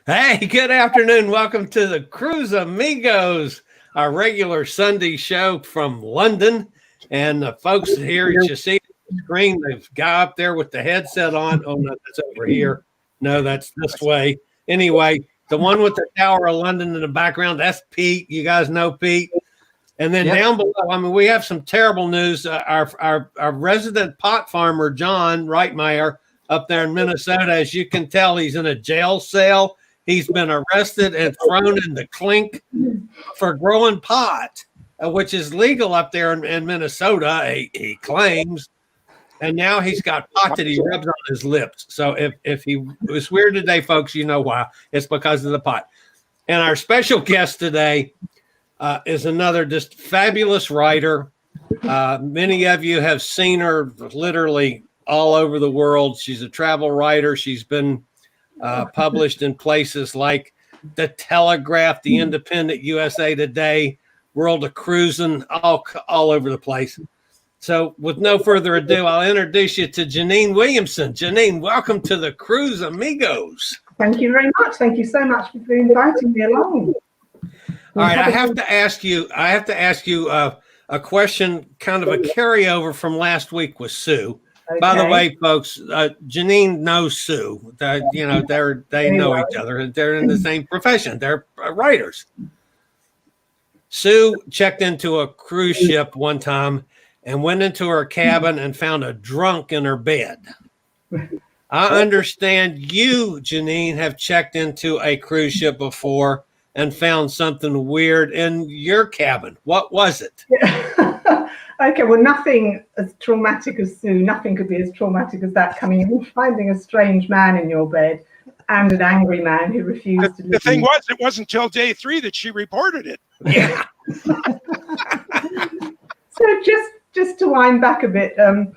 Hey, good afternoon. Welcome to the Cruise Amigos, our regular Sunday show from London. And the folks here, you see the screen, the guy up there with the headset on. Oh, no, that's over here. No, that's this way. Anyway, the one with the Tower of London in the background, that's Pete. You guys know Pete. And then down below, I mean, we have some terrible news. Our resident pot farmer, John Reitmeyer, up there in Minnesota, as you can tell, he's in a jail cell. He's been arrested and thrown in the clink for growing pot, which is legal up there in Minnesota, he claims. And now he's got pot that he rubs on his lips. So if he was weird today, folks, you know why. It's because of the pot. And our special guest today is another just fabulous writer. Many of you have seen her literally all over the world. She's a travel writer. She's been published in places like The Telegraph, The Independent, USA Today, World of Cruising, all over the place. So with no further ado, I'll introduce you to Jeannine Williamson. Jeannine, welcome to the Cruise Amigos. Thank you very much. Thank you so much for inviting me along. All right, I have to ask you a question, kind of a carryover from last week with Sue. Okay. By the way, folks, Jeannine knows Sue. They know each other. They're in the same profession. They're writers. Sue checked into a cruise ship one time and went into her cabin and found a drunk in her bed. I understand you, Jeannine, have checked into a cruise ship before and found something weird in your cabin. What was it? Okay, well, nothing as traumatic as Sue. Nothing could be as traumatic as that, coming in, finding a strange man in your bed and an angry man who refused to leave. The thing was, it wasn't until day 3 that she reported it. Yeah. So just to wind back a bit, I'll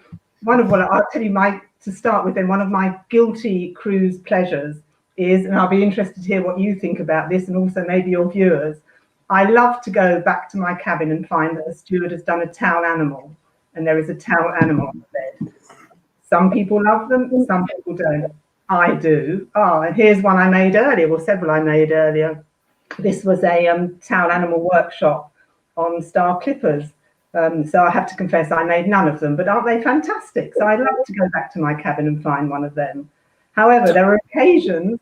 tell you to start with, then one of my guilty cruise pleasures is, and I'll be interested to hear what you think about this, and also maybe your viewers. I love to go back to my cabin and find that the steward has done a towel animal, and there is a towel animal on the bed. Some people love them, some people don't. I do. Oh, and here's one I made earlier, well, several I made earlier. This was a towel animal workshop on Star Clippers. So I have to confess I made none of them, but aren't they fantastic? So I'd love to go back to my cabin and find one of them. However, there are occasions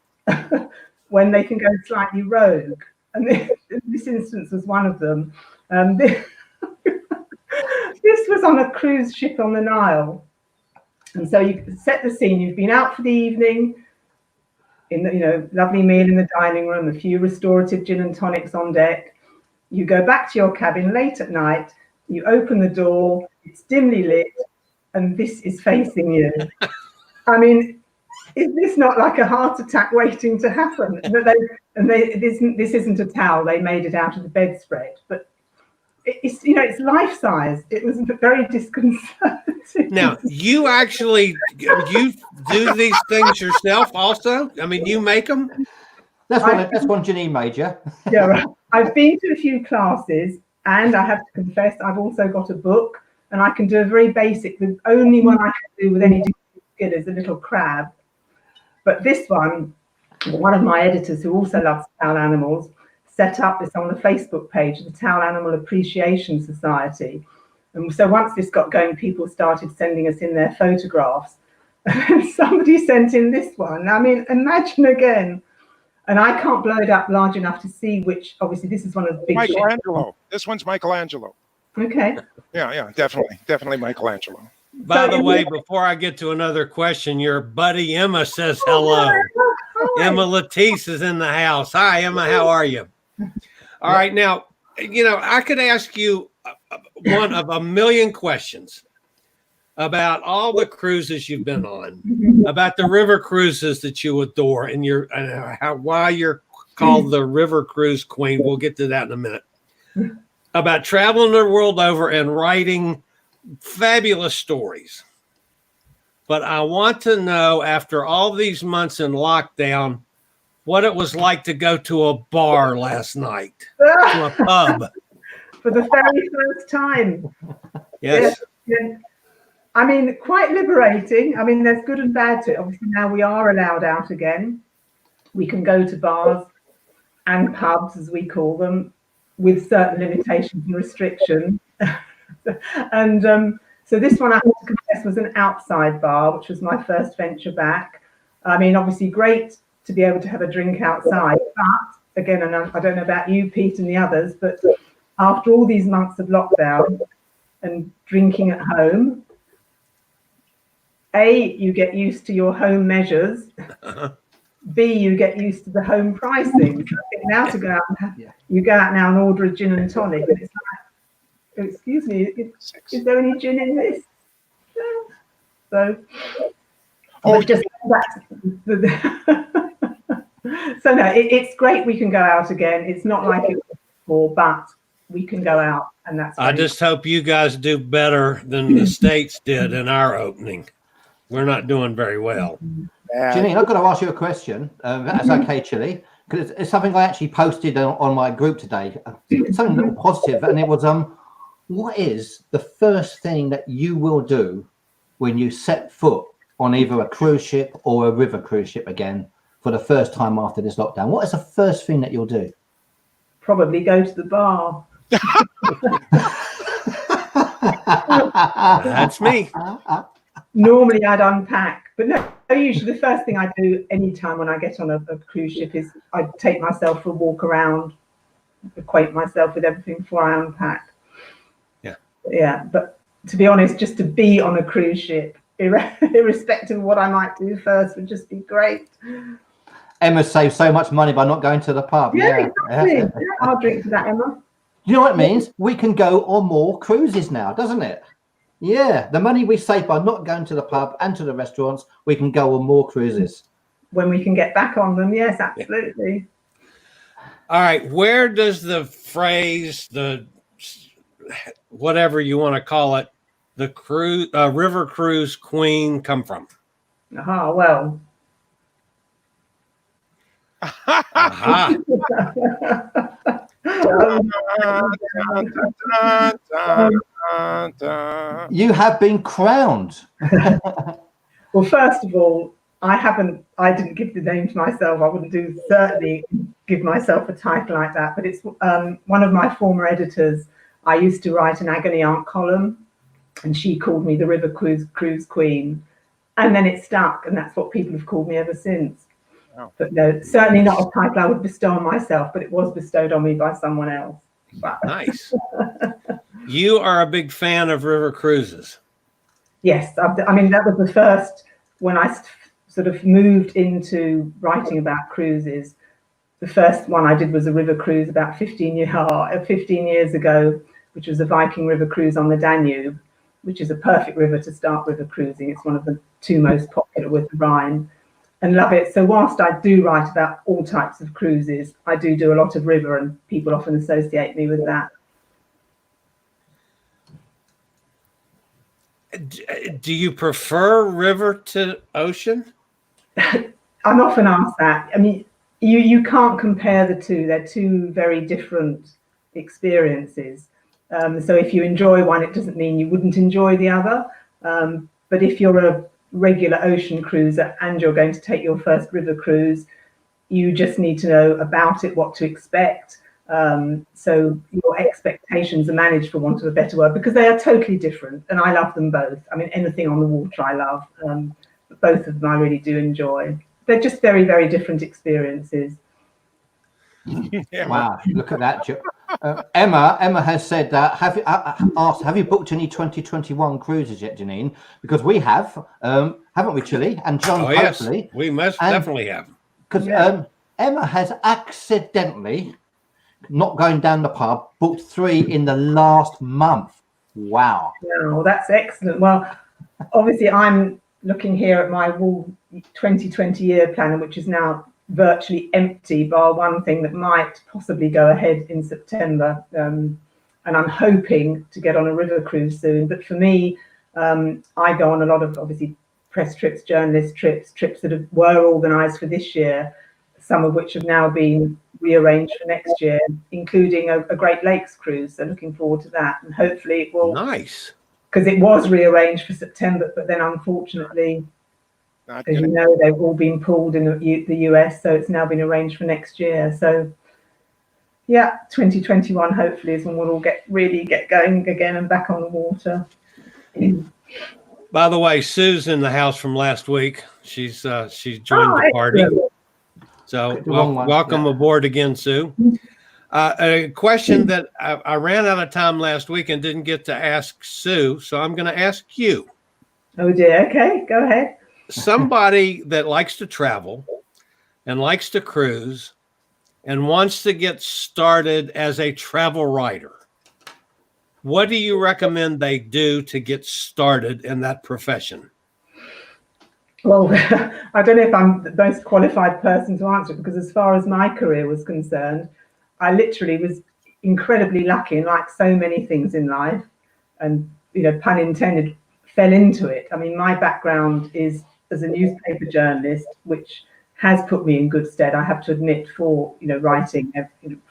when they can go slightly rogue. And this instance was one of them. This was on a cruise ship on the Nile. And so you set the scene. You've been out for the evening, in the, lovely meal in the dining room, a few restorative gin and tonics on deck. You go back to your cabin late at night. You open the door. It's dimly lit, and this is facing you. I mean, is this not like a heart attack waiting to happen? This isn't a towel. They made it out of the bedspread, but it's life size. It was very disconcerting. Now, you do these things yourself also? I mean, you make them? That's one Jeannine made, yeah? Yeah, right. I've been to a few classes, and I have to confess, I've also got a book, and I can do a very basic. The only one I can do with any skill is a little crab. But this one of my editors, who also loves towel animals, set up this on the Facebook page of the Towel Animal Appreciation Society. And so once this got going, people started sending us in their photographs. And somebody sent in this one. I mean, imagine again. And I can't blow it up large enough to see which, obviously, this is one of the big Michelangelo. This one's Michelangelo. Okay. Yeah, definitely Michelangelo. By the way, before I get to another question, your buddy Emma says hello. Hi. Emma Latisse is in the house. Hi, Emma. How are you? All right. Now, I could ask you one of a million questions about all the cruises you've been on, about the river cruises that you adore, and why you're called the River Cruise Queen. We'll get to that in a minute. About traveling the world over and writing fabulous stories. But I want to know, after all these months in lockdown, what it was like to go to a bar last night, to a pub. For the very first time. Yes. Yeah. I mean, quite liberating. I mean, there's good and bad to it. Obviously, now we are allowed out again. We can go to bars and pubs, as we call them, with certain limitations and restrictions. And so this one, I have to confess, was an outside bar, which was my first venture back. I mean, obviously great to be able to have a drink outside, but again, and I don't know about you, Pete, and the others, but after all these months of lockdown and drinking at home, A, you get used to your home measures. B, you get used to the home pricing. So I think now to go out and you go out now and order a gin and tonic, and it's like, excuse me, is there any gin in this? So, just so no, it's great. We can go out again. It's not like it was before, but we can go out, and that's. I just hope you guys do better than the States did in our opening. We're not doing very well. Jeannine, I've got to ask you a question. That's okay, Chili, because it's something I actually posted on my group today. It's something a little positive, and it was what is the first thing that you will do when you set foot on either a cruise ship or a river cruise ship again for the first time after this lockdown? What is the first thing that you'll do? Probably go to the bar. That's me. Normally I'd unpack, but no, usually the first thing I do anytime when I get on a cruise ship is I take myself for a walk around, acquaint myself with everything before I unpack. Yeah, but to be honest, just to be on a cruise ship, irrespective of what I might do first, would just be great. Emma saved so much money by not going to the pub. Yeah, exactly. I'll drink to that, Emma. You know what it means? We can go on more cruises now, doesn't it? Yeah, the money we save by not going to the pub and to the restaurants, we can go on more cruises. When we can get back on them, yes, absolutely. All right, where does the phrase, the whatever you want to call it, the river cruise queen come from? Well. You have been crowned. Well, first of all, I didn't give the name to myself. I wouldn't certainly give myself a title like that, but it's one of my former editors. I used to write an agony aunt column, and she called me the river cruise queen, and then it stuck, and that's what people have called me ever since. Oh. But no, certainly not a title I would bestow on myself, but it was bestowed on me by someone else. Nice. You are a big fan of river cruises. Yes, I mean, that was the first, when I sort of moved into writing about cruises, the first one I did was a river cruise about 15 years ago, which was a Viking river cruise on the Danube, which is a perfect river to start river cruising. It's one of the two most popular with the Rhine, and love it. So whilst I do write about all types of cruises, I do a lot of river, and people often associate me with that. Do you prefer river to ocean? I'm often asked that. I mean, you can't compare the two. They're two very different experiences. So if you enjoy one, it doesn't mean you wouldn't enjoy the other. But if you're a regular ocean cruiser and you're going to take your first river cruise, you just need to know about it, what to expect. So your expectations are managed, for want of a better word, because they are totally different, and I love them both. I mean, anything on the water I love, but both of them I really do enjoy. They're just very, very different experiences. Wow, look at that. Emma has said that. Have you booked any 2021 cruises yet, Jeannine? Because we have, haven't we, Chili? And John, hopefully. Yes, we most definitely have. Because Emma has accidentally, not going down the pub, booked 3 in the last month. Wow. Oh, that's excellent. Well, obviously I'm looking here at my 2020 year planner, which is now virtually empty, bar one thing that might possibly go ahead in September. And I'm hoping to get on a river cruise soon. But for me, I go on a lot of, obviously, press trips, journalist trips that were organised for this year, some of which have now been rearranged for next year, including a Great Lakes cruise. So looking forward to that, and hopefully it will. Nice. Because it was rearranged for September, but then unfortunately Not As you gonna. know, they've all been pulled in the US, so it's now been arranged for next year. So yeah, 2021 hopefully is when we'll all really get going again and back on the water. By the way, Sue's in the house from last week. She joined the party. Excellent. So wrong one. welcome Yeah. aboard again, Sue. A question that I ran out of time last week and didn't get to ask Sue, so I'm going to ask you. Oh dear. Okay, go ahead. Somebody that likes to travel and likes to cruise and wants to get started as a travel writer, what do you recommend they do to get started in that profession? Well, I don't know if I'm the most qualified person to answer it, because as far as my career was concerned, I literally was incredibly lucky, and like so many things in life, and pun intended, fell into it. I mean, my background is as a newspaper journalist, which has put me in good stead, I have to admit, for writing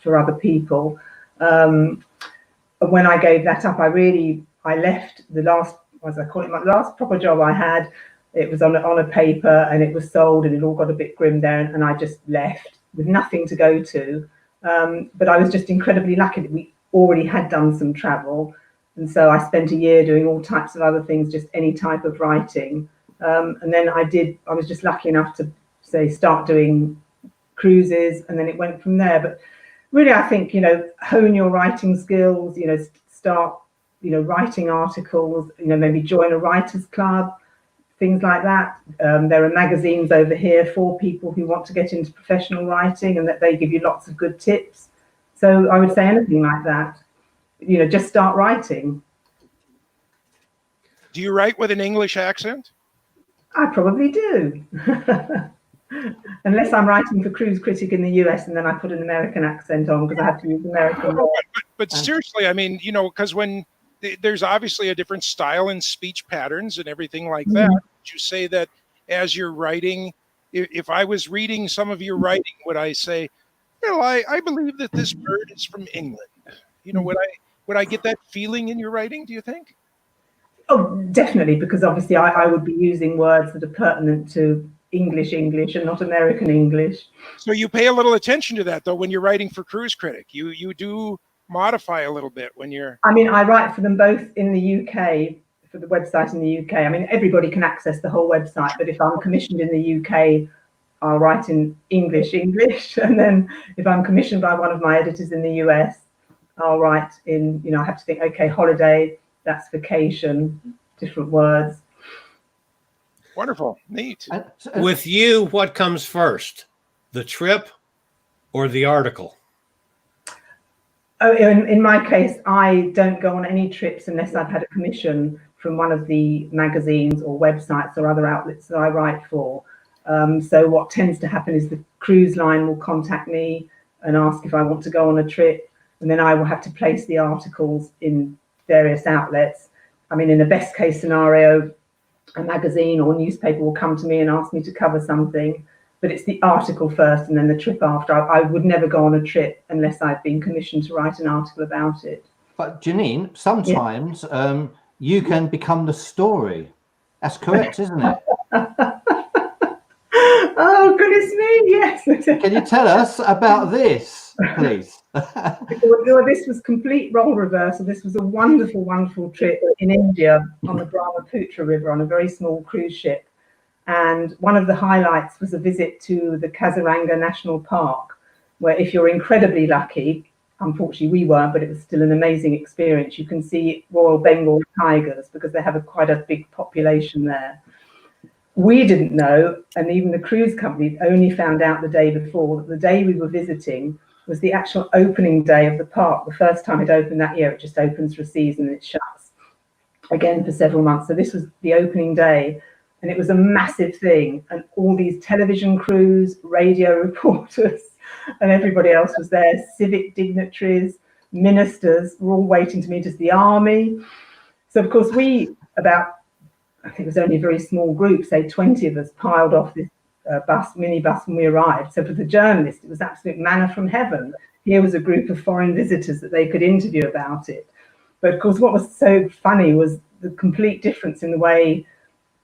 for other people. When I gave that up, I left the last, as I call it, my last proper job I had. It was on a paper, and it was sold, and it all got a bit grim there, and I just left with nothing to go to. But I was just incredibly lucky that we already had done some travel, and so I spent a year doing all types of other things, just any type of writing. And then I was just lucky enough to start doing cruises, and then it went from there. But really, I think hone your writing skills, start writing articles, maybe join a writers club, things like that. There are magazines over here for people who want to get into professional writing, and that they give you lots of good tips. So I would say anything like that, just start writing. Do you write with an English accent? I probably do. Unless I'm writing for Cruise Critic in the US, and then I put an American accent on because I have to use American words. But seriously, I mean, because when there's obviously a different style and speech patterns and everything like that. Would you say that as you're writing, if I was reading some of your writing, would I say, I believe that this bird is from England? Would I get that feeling in your writing, do you think? Oh, definitely, because obviously I would be using words that are pertinent to English and not American English. So you pay a little attention to that, though, when you're writing for Cruise Critic. You do modify a little bit when you're... I mean, I write for them both in the UK, for the website in the UK. I mean, everybody can access the whole website, but if I'm commissioned in the UK, I'll write in English, and then if I'm commissioned by one of my editors in the US, I'll write in, I have to think, okay, holiday, that's vacation, different words. Wonderful, neat. With you, what comes first, the trip or the article? Oh, in my case, I don't go on any trips unless I've had a commission from one of the magazines or websites or other outlets that I write for. So what tends to happen is the cruise line will contact me and ask if I want to go on a trip, and then I will have to place the articles in various outlets. I mean, in the best case scenario, a magazine or newspaper will come to me and ask me to cover something, but it's the article first and then the trip after. I would never go on a trip unless I've been commissioned to write an article about it. But Jeannine, sometimes you can become the story. That's correct, isn't it? Oh, goodness me, yes. Can you tell us about this, please? Well, this was complete role reversal. This was a wonderful, wonderful trip in India on the Brahmaputra River on a very small cruise ship. And one of the highlights was a visit to the Kaziranga National Park, where if you're incredibly lucky, unfortunately we weren't, but it was still an amazing experience, you can see Royal Bengal tigers because they have quite a big population there. We didn't know, and even the cruise company only found out the day before, that the day we were visiting was the actual opening day of the park. The first time it opened that year. It just opens for a season and it shuts again for several months. So this was the opening day, and it was a massive thing. And all these television crews, radio reporters, and everybody else was there, civic dignitaries, ministers, were all waiting to meet us, the army. So of course I think it was only a very small group, say 20 of us, piled off this minibus when we arrived. So for the journalist, it was absolute manna from heaven. Here was a group of foreign visitors that they could interview about it. But of course, what was so funny was the complete difference in the way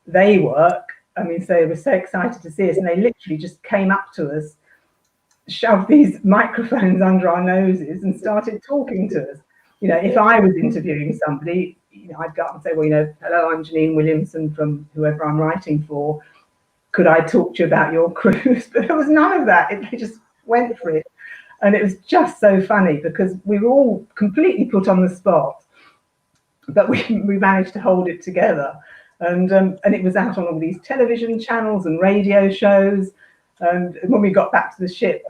they work I mean, so they were so excited to see us, and they literally just came up to us, shoved these microphones under our noses, and started talking to us. You know, if I was interviewing somebody, you know, I'd go up and say, well, you know, hello, I'm Jeannine Williamson from whoever I'm writing for. Could I talk to you about your cruise? But there was none of that. They just went for it. And it was just so funny because we were all completely put on the spot, but we managed to hold it together. And it was out on all these television channels and radio shows. And when we got back to the ship,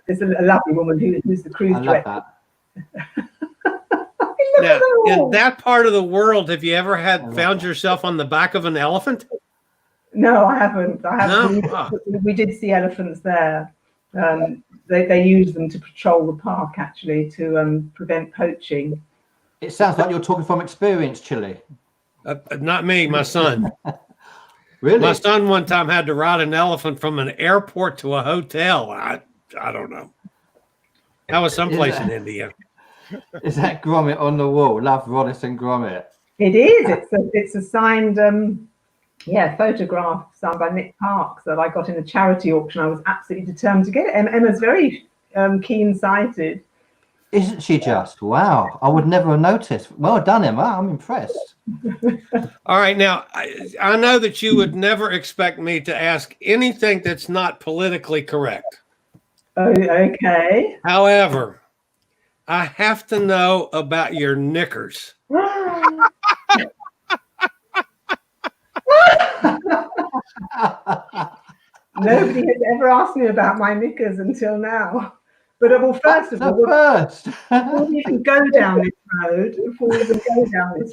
there's a lovely woman who's the cruise director. Now, in that part of the world, have you ever found yourself on the back of an elephant? No, I haven't. No? We did see elephants there. They use them to patrol the park, actually, to prevent poaching. It sounds like you're talking from experience, Chile. Not me, my son. Really? My son one time had to ride an elephant from an airport to a hotel. I don't know. That was someplace in India. Is that grommet on the wall? Love Rhodes and grommet. It is. It's a signed, photograph signed by Nick Parks that I got in a charity auction. I was absolutely determined to get it. Emma's very keen-sighted. Isn't she just? Wow. I would never have noticed. Well done, Emma. I'm impressed. All right. Now, I know that you would never expect me to ask anything that's not politically correct. Oh, okay. However, I have to know about your knickers. Nobody has ever asked me about my knickers until now. But well, first of all, before we even go down this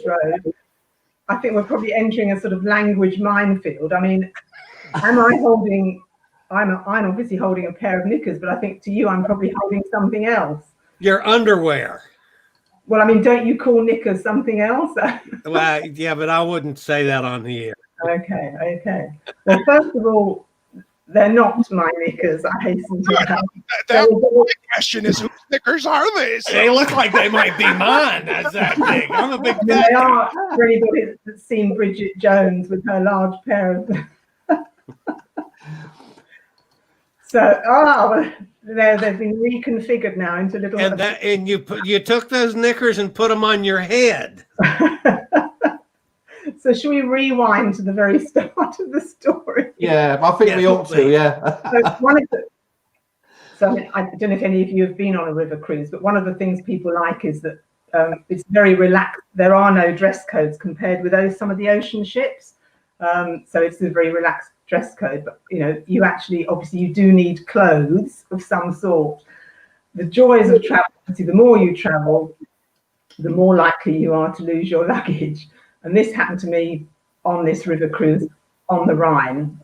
road, I think we're probably entering a sort of language minefield. I mean, I'm obviously holding a pair of knickers, but I think to you, I'm probably holding something else. Your underwear. Well, I mean, don't you call knickers something else? Well, yeah, but I wouldn't say that on the air. Okay. Well, first of all, they're not my knickers, I hasten to add. The question is, whose knickers are they? They look like they might be mine. That's that big. I'm a big fan. They are, for anybody that's seen Bridget Jones with her large pair of... they've been reconfigured now into little... And you took those knickers and put them on your head. So should we rewind to the very start of the story? Yeah, I think we ought to, yeah. So I don't know if any of you have been on a river cruise, but one of the things people like is that it's very relaxed. There are no dress codes compared with some of the ocean ships. So it's a very relaxed dress code, but you actually, obviously you do need clothes of some sort. The joys of travel, the more you travel, the more likely you are to lose your luggage. And this happened to me on this river cruise on the Rhine.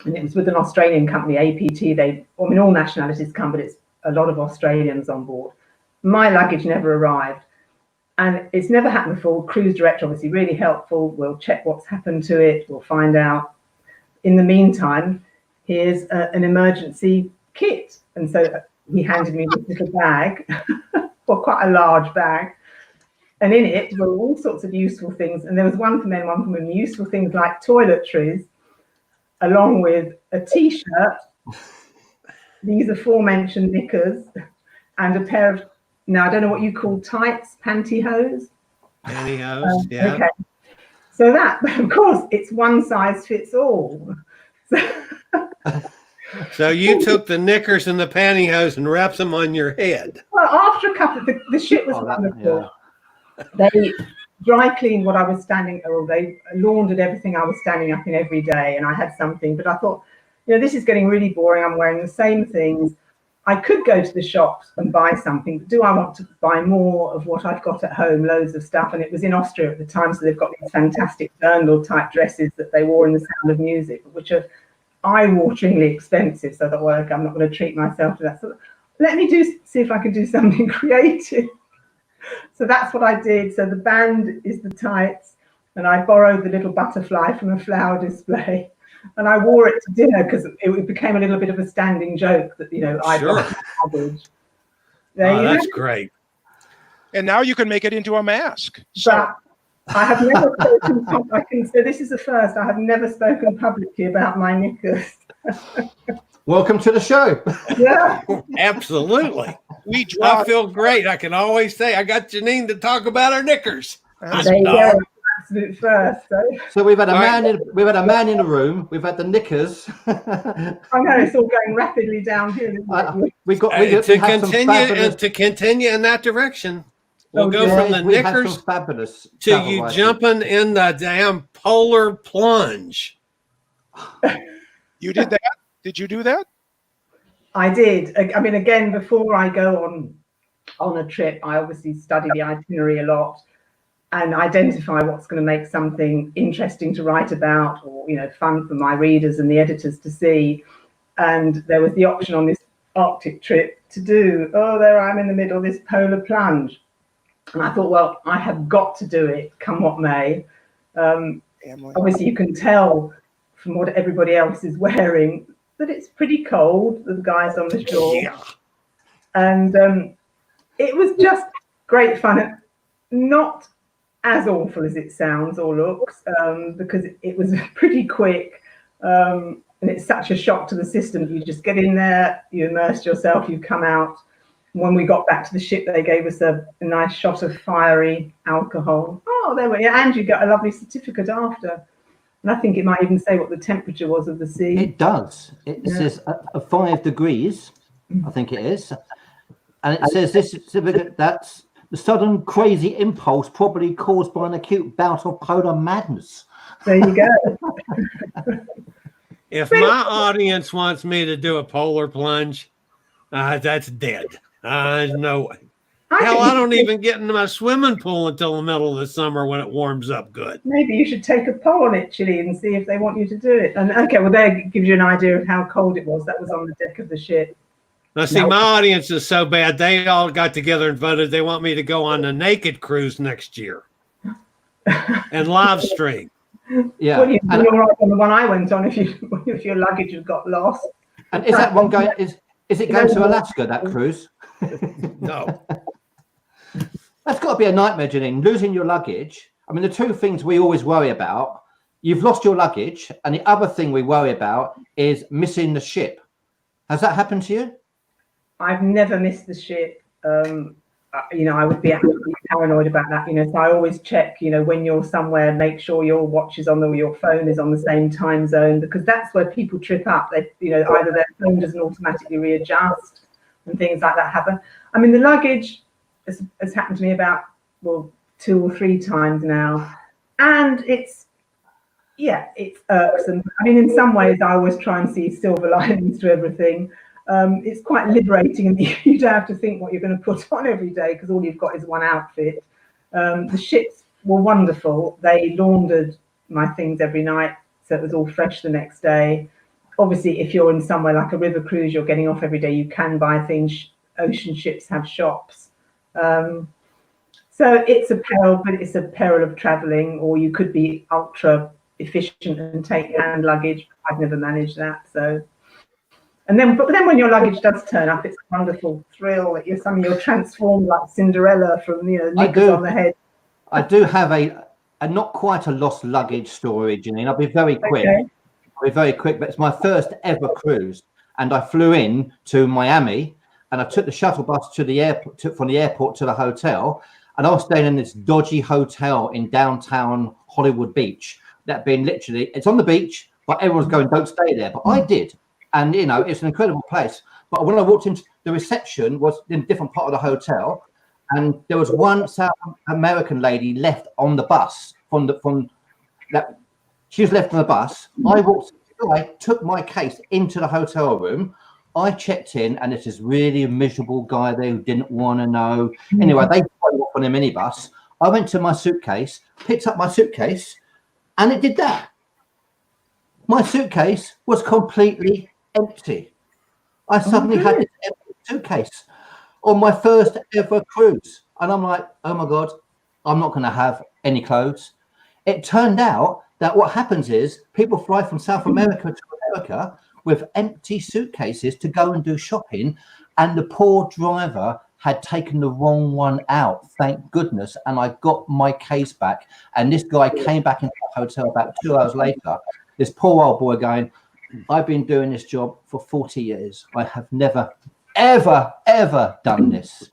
And it was with an Australian company, APT. All nationalities come, but it's a lot of Australians on board. My luggage never arrived. And it's never happened before. Cruise director, obviously, really helpful. We'll check what's happened to it. We'll find out. In the meantime, here's an emergency kit. And so he handed me this little bag, well, quite a large bag. And in it were all sorts of useful things. And there was one for men, one for women, useful things like toiletries, along with a T-shirt, these aforementioned knickers, and a pair of, now I don't know what you call tights, pantyhose. Pantyhose, yeah. Okay. So that, of course, it's one size fits all. So you took the knickers and the pantyhose and wrapped them on your head. Well, after a couple, the ship was wonderful. Yeah. They dry cleaned what I was they laundered everything I was standing up in every day, and I had something, but I thought, this is getting really boring. I'm wearing the same things. I could go to the shops and buy something, but do I want to buy more of what I've got at home, loads of stuff? And it was in Austria at the time, so they've got these fantastic Dirndl type dresses that they wore in The Sound of Music, which are eye-wateringly expensive. So I thought, well, okay, I'm not going to treat myself to that. So let me see if I can do something creative. So that's what I did. So the band is the tights, and I borrowed the little butterfly from a flower display, and I wore it to dinner because it became a little bit of a standing joke that I got cabbage. That's great. And now you can make it into a mask. So I have never spoken. I can say this is the first. I have never spoken publicly about my knickers. Welcome to the show. Yeah, Absolutely. We I dropped. feel great. I can always say I got Jeannine to talk about her knickers. there you go. Absolute first. So we've had a All man right. we've had a man in the room. We've had the knickers. I know it's all going rapidly downhill. Isn't it? we To have some continue fabulous. to continue in that direction, we'll Oh, go yeah. from the We have knickers some fabulous to travel you writers. jumping in the damn polar plunge. You did that? Did you do that? I did. I mean, again, before I go on a trip, I obviously study the itinerary a lot and identify what's going to make something interesting to write about, or fun for my readers and the editors to see. And there was the option on this Arctic trip to do, there I am in the middle of this polar plunge. And I thought, well, I have got to do it, come what may. Obviously, you can tell from what everybody else is wearing that it's pretty cold, the guys on the shore. Yeah. And it was just great fun. Not as awful as it sounds or looks, because it was pretty quick. And it's such a shock to the system. You just get in there, you immerse yourself, you come out. When we got back to the ship, they gave us a nice shot of fiery alcohol. Oh, there we are. And you got a lovely certificate after. And I think it might even say what the temperature was of the sea. It does. It says 5 degrees, I think it is. And it says this certificate that's the sudden crazy impulse probably caused by an acute bout of polar madness. There you go. If my audience wants me to do a polar plunge, that's dead. No way. Hell, I don't even get into my swimming pool until the middle of the summer when it warms up good. Maybe you should take a poll on it, Chile, and see if they want you to do it. And okay, well, there gives you an idea of how cold it was. That was on the deck of the ship. Now, see, my audience is so bad, they all got together and voted they want me to go on the naked cruise next year and live stream. Yeah. Well, you're all right on the one I went on if your luggage had got lost. And is that one going? Is it going to Alaska? That cruise? No. That's got to be a nightmare, Jeannine. Losing your luggage. I mean, the two things we always worry about: you've lost your luggage, and the other thing we worry about is missing the ship. Has that happened to you? I've never missed the ship. I would be absolutely paranoid about that. So I always check. When you're somewhere, make sure your watch is on your phone is on the same time zone, because that's where people trip up. They, either their phone doesn't automatically readjust, and things like that happen. I mean, the luggage has happened to me about 2 or 3 times now, and it's irksome. I mean, in some ways, I always try and see silver linings to everything. It's quite liberating, and you don't have to think what you're going to put on every day, because all you've got is one outfit. The ships were wonderful. They laundered my things every night, so it was all fresh the next day. Obviously, if you're in somewhere like a river cruise, you're getting off every day, you can buy things. Ocean ships have shops. So it's a peril, but it's a peril of traveling, or you could be ultra efficient and take hand luggage. I've never managed that. But then when your luggage does turn up, it's a wonderful thrill that you're transformed like Cinderella from knickers on the head. I do have a not quite a lost luggage story, Jeannine. I'll be very quick. Okay. I'll be very quick, but it's my first ever cruise, and I flew in to Miami, and I took the shuttle bus to the airport, from the airport to the hotel, and I was staying in this dodgy hotel in downtown Hollywood Beach. That being literally, it's on the beach, but everyone's going, don't stay there. But I did. And, it's an incredible place. But when I walked into the reception was in a different part of the hotel, and there was one South American lady left on the bus she was left on the bus. I took my case into the hotel room. I checked in, and it's this really miserable guy there who didn't want to know. Anyway, they put off on a minibus. I went to my suitcase, picked up my suitcase, and it did that. My suitcase was completely empty. I suddenly had this empty suitcase on my first ever cruise. And I'm like, oh my God, I'm not going to have any clothes. It turned out that what happens is people fly from South America to America with empty suitcases to go and do shopping. And the poor driver had taken the wrong one out, thank goodness, and I got my case back. And this guy came back into the hotel about 2 hours later. This poor old boy going, I've been doing this job for 40 years. I have never, ever, ever done this.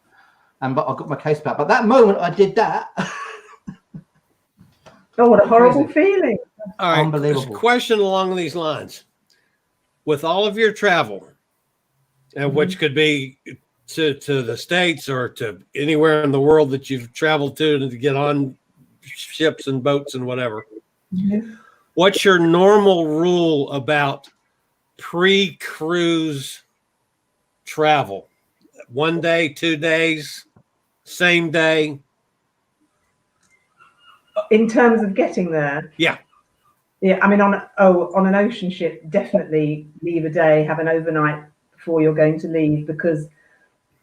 But I got my case back. But that moment I did that. Oh, what a horrible feeling. All right, unbelievable. Question along these lines. With all of your travel, and which could be to the States or to anywhere in the world that you've traveled to get on ships and boats and whatever, what's your normal rule about pre-cruise travel? 1 day, 2 days, same day? In terms of getting there? Yeah. Yeah, I mean, on an ocean ship, definitely leave a day, have an overnight before you're going to leave, because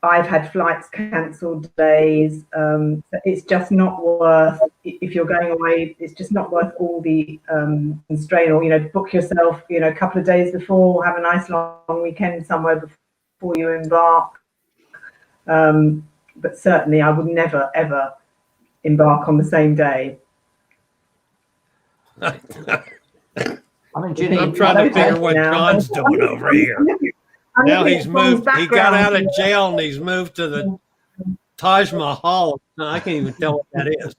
I've had flights cancelled days. It's just not worth, if you're going away, it's just not worth all the strain. Or, book yourself, a couple of days before, have a nice long weekend somewhere before you embark. But certainly I would never, ever embark on the same day. I mean, Jeannine, I'm trying to figure what John's doing over here. Now he's moved. He got out of jail and he's moved to the Taj Mahal. No, I can't even tell what that is.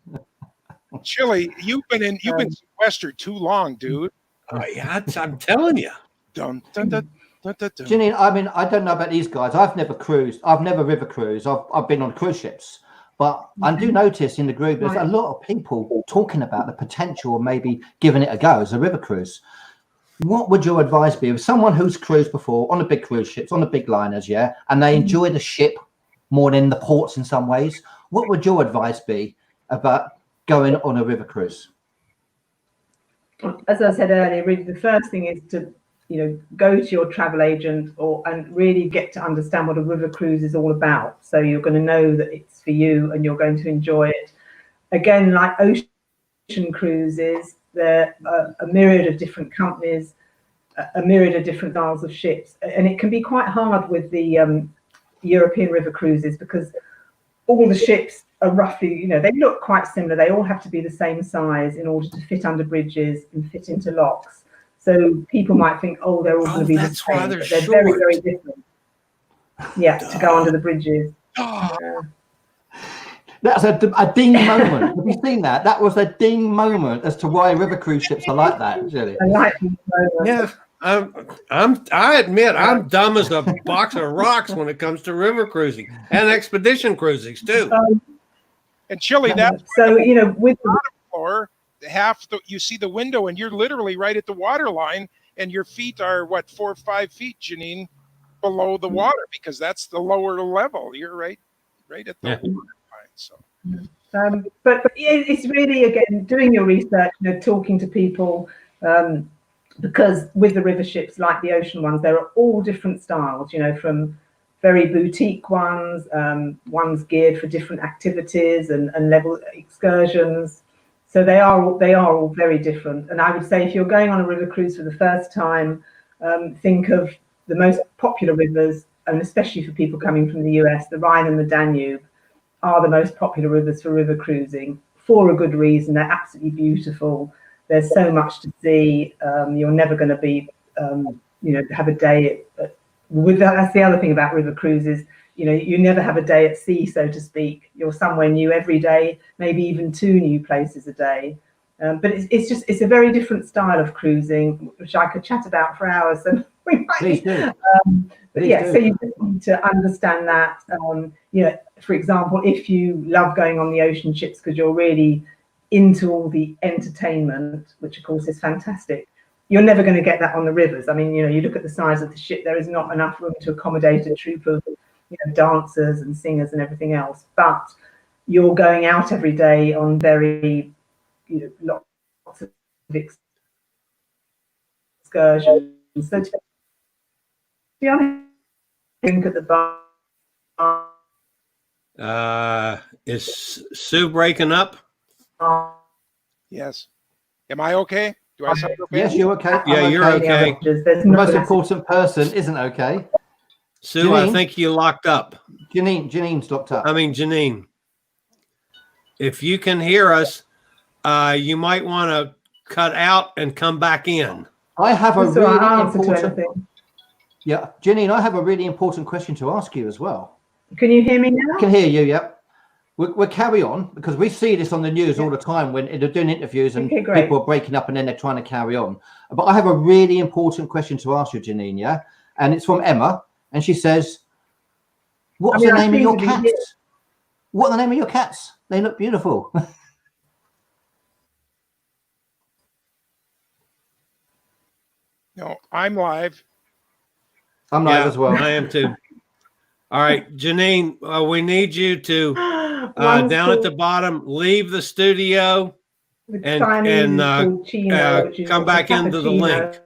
Chili, you've been sequestered too long, dude. Oh, yeah, I'm telling you. Dun, dun, dun, dun, dun, dun. Jeannine, I mean, I don't know about these guys. I've never cruised. I've never river cruised. I've been on cruise ships. But I do notice in the group there's a lot of people talking about the potential of maybe giving it a go as a river cruise. What would your advice be of someone who's cruised before on the big cruise ships, on the big liners, yeah, and they enjoy the ship more than the ports in some ways? What would your advice be about going on a river cruise? As I said earlier, really the first thing is to go to your travel agent and really get to understand what a river cruise is all about. So you're going to know that it's for you and you're going to enjoy it. Again, like ocean cruises, there are a myriad of different companies, a myriad of different styles of ships. And it can be quite hard with the European river cruises because all the ships are roughly, they look quite similar. They all have to be the same size in order to fit under bridges and fit into locks. So people might think, oh, they're all going to be the same. But they're very, very different. Yeah, to go under the bridges. That's a ding moment. Have you seen that? That was a ding moment as to why river cruise ships are like that, really. I like these moments. Yeah, I admit I'm dumb as a box of rocks when it comes to river cruising and expedition cruisings too. And Chili, that with the floor, you see the window and you're literally right at the water line and your feet are 4 or 5 feet, Jeannine, below the water because that's the lower level. You're right at the water line. So but it's really, again, doing your research, talking to people, because with the river ships like the ocean ones, there are all different styles, from very boutique ones, ones geared for different activities and level excursions. So they are all very different. And I would say if you're going on a river cruise for the first time, think of the most popular rivers, and especially for people coming from the US, the Rhine and the Danube are the most popular rivers for river cruising for a good reason. They're absolutely beautiful. There's so much to see. You're never going to be, have a day that's the other thing about river cruises. You never have a day at sea, so to speak. You're somewhere new every day, maybe even 2 new places a day. But it's a very different style of cruising, which I could chat about for hours. And we might, Please do. but yeah, so you just need to understand that. For example, if you love going on the ocean ships because you're really into all the entertainment, which of course is fantastic, you're never going to get that on the rivers. I mean, you look at the size of the ship, there is not enough room to accommodate a troop of dancers and singers and everything else. But you're going out every day on very, lots of excursions. So to be honest, drink at the bar. Is Sue breaking up? Yes. Am I okay? Do I sound okay? Yes, you're okay. Yeah, you're okay. The most important person isn't okay. Sue, I think you locked up. Jeannine's locked up. I mean, Jeannine. If you can hear us, you might want to cut out and come back in. I have a So really I answer to important. anything. Yeah, Jeannine, I have a really important question to ask you as well. Can you hear me now? I can hear you. Yep. We'll carry on because we see this on the news all the time when they're doing interviews and people are breaking up and then they're trying to carry on. But I have a really important question to ask you, Jeannine. Yeah, and it's from Emma, and she says, "What's the name of your cats? What are the name of your cats? They look beautiful." No, I'm live. I'm live as well. I am too. All right, Jeannine, we need you to down at the bottom, leave the studio and come back into the link.